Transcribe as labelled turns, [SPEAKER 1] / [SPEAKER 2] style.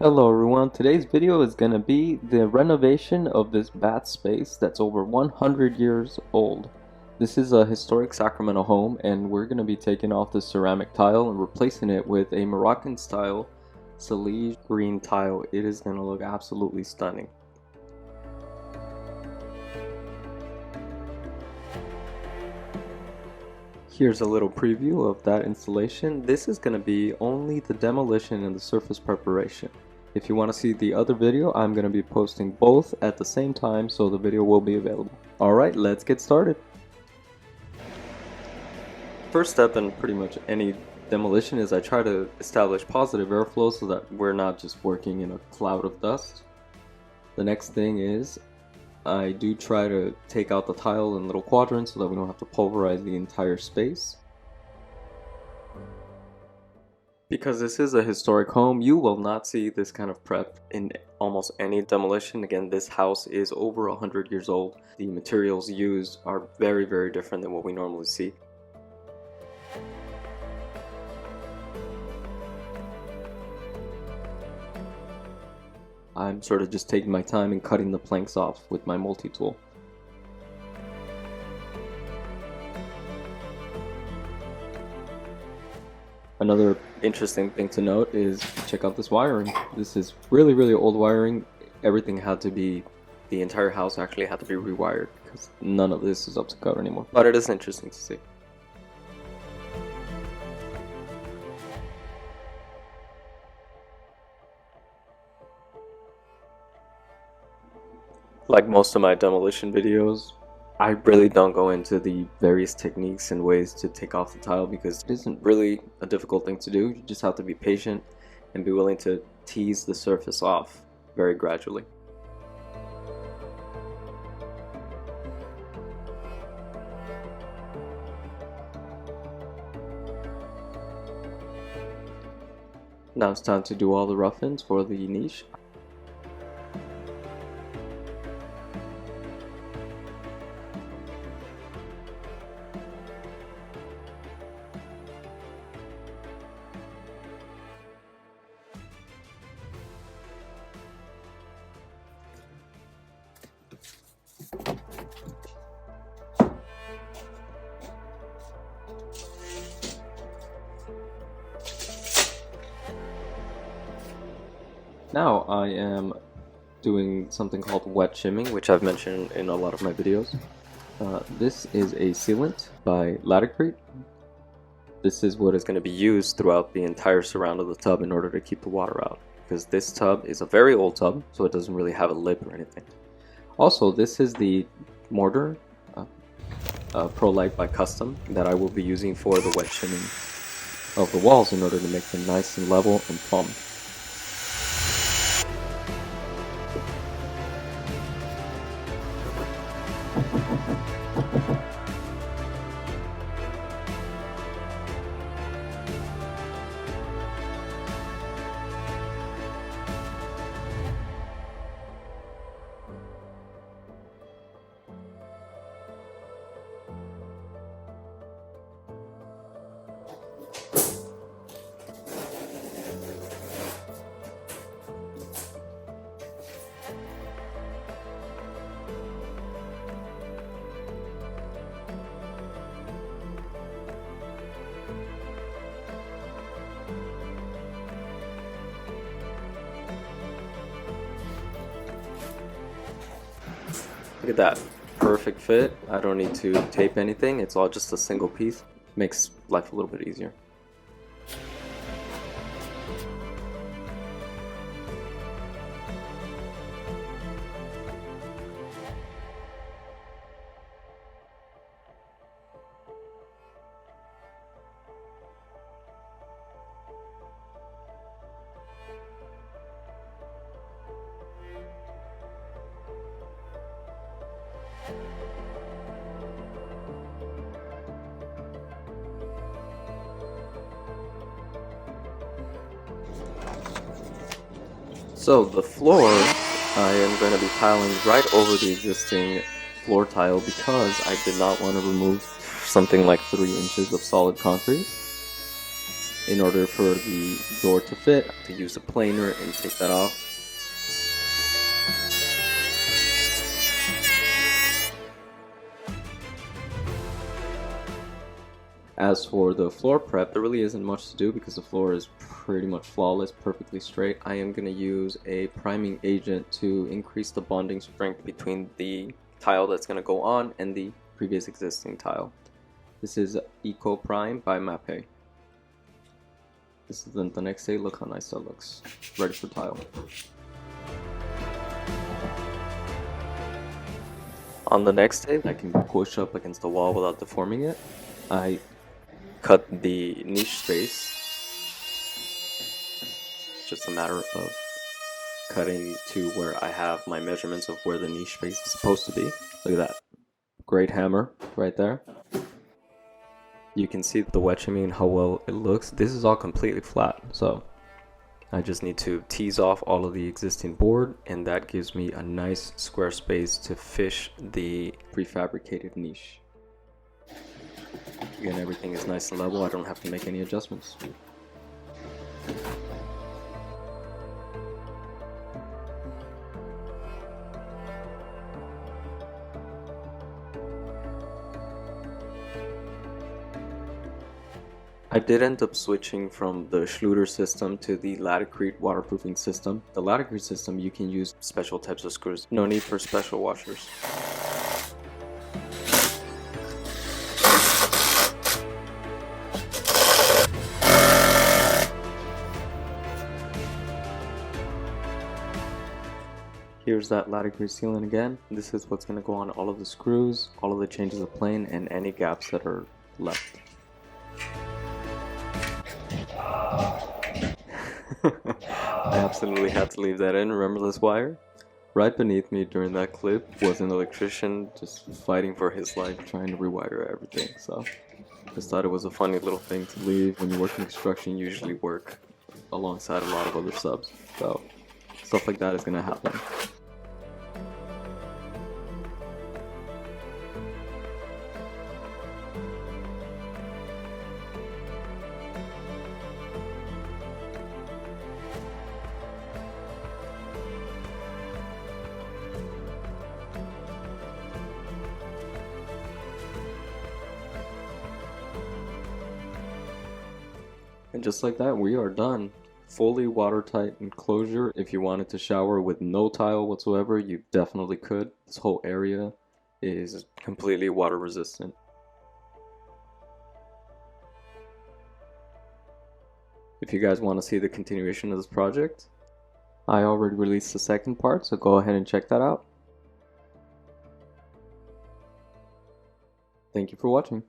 [SPEAKER 1] Hello everyone, today's video is going to be the renovation of this bath space that's over 100 years old. This is a historic Sacramento home and we're going to be taking off the ceramic tile and replacing it with a Moroccan style Salege green tile. It is going to look absolutely stunning. Here's a little preview of that installation. This is going to be only the demolition and the surface preparation. If you want to see the other video, I'm going to be posting both at the same time, so the video will be available. Alright, let's get started. First step in pretty much any demolition is I try to establish positive airflow so that we're not just working in a cloud of dust. The next thing is I do try to take out the tile in little quadrants so that we don't have to pulverize the entire space. Because this is a historic home, you will not see this kind of prep in almost any demolition. Again, this house is over 100 years old. The materials used are very, very different than what we normally see. I'm sort of just taking my time and cutting the planks off with my multi-tool. Another interesting thing to note is check out this wiring. This is really, really old wiring. Everything had to be, the entire house actually had to be rewired because none of this is up to code anymore. But it is interesting to see. Like most of my demolition videos, I really don't go into the various techniques and ways to take off the tile because it isn't really a difficult thing to do. You just have to be patient and be willing to tease the surface off very gradually. Now it's time to do all the rough-ins for the niche. Now I am doing something called wet shimming, which I've mentioned in a lot of my videos. This is a sealant by Laticrete. This is what is going to be used throughout the entire surround of the tub in order to keep the water out. Because this tub is a very old tub, so it doesn't really have a lip or anything. Also, this is the mortar, Pro-Lite by Custom, that I will be using for the wet shimming of the walls in order to make them nice and level and plumb. Look at that, perfect fit. I don't need to tape anything, it's all just a single piece. Makes life a little bit easier. So the floor, I am going to be tiling right over the existing floor tile because I did not want to remove something like 3 inches of solid concrete. In order for the door to fit, to use a planer and take that off. As for the floor prep, there really isn't much to do because the floor is pretty much flawless, perfectly straight. I am going to use a priming agent to increase the bonding strength between the tile that's going to go on and the previous existing tile. This is Eco Prime by Mape. This is the next day. Look how nice that looks. Ready for tile. On the next day, I can push up against the wall without deforming it. I cut the niche space. It's just a matter of cutting to where I have my measurements of where the niche space is supposed to be. Look at that. Great hammer right there. You can see the wet shimming and how well it looks. This is all completely flat, so I just need to tease off all of the existing board, and that gives me a nice square space to fish the prefabricated niche. Again, everything is nice and level. I don't have to make any adjustments. I did end up switching from the Schluter system to the Laticrete waterproofing system. The Laticrete system, you can use special types of screws. No need for special washers. Here's that Laticrete sealant again. This is what's going to go on all of the screws, all of the changes of plane, and any gaps that are left. I absolutely had to leave that in. Remember this wire? Right beneath me during that clip was an electrician just fighting for his life, trying to rewire everything. So just thought it was a funny little thing to leave. When you work in construction, you usually work alongside a lot of other subs. So stuff like that is going to happen. And just like that, we are done. Fully watertight enclosure. If you wanted to shower with no tile whatsoever, you definitely could. This whole area is completely water resistant. If you guys want to see the continuation of this project, I already released the second part, so go ahead and check that out. Thank you for watching.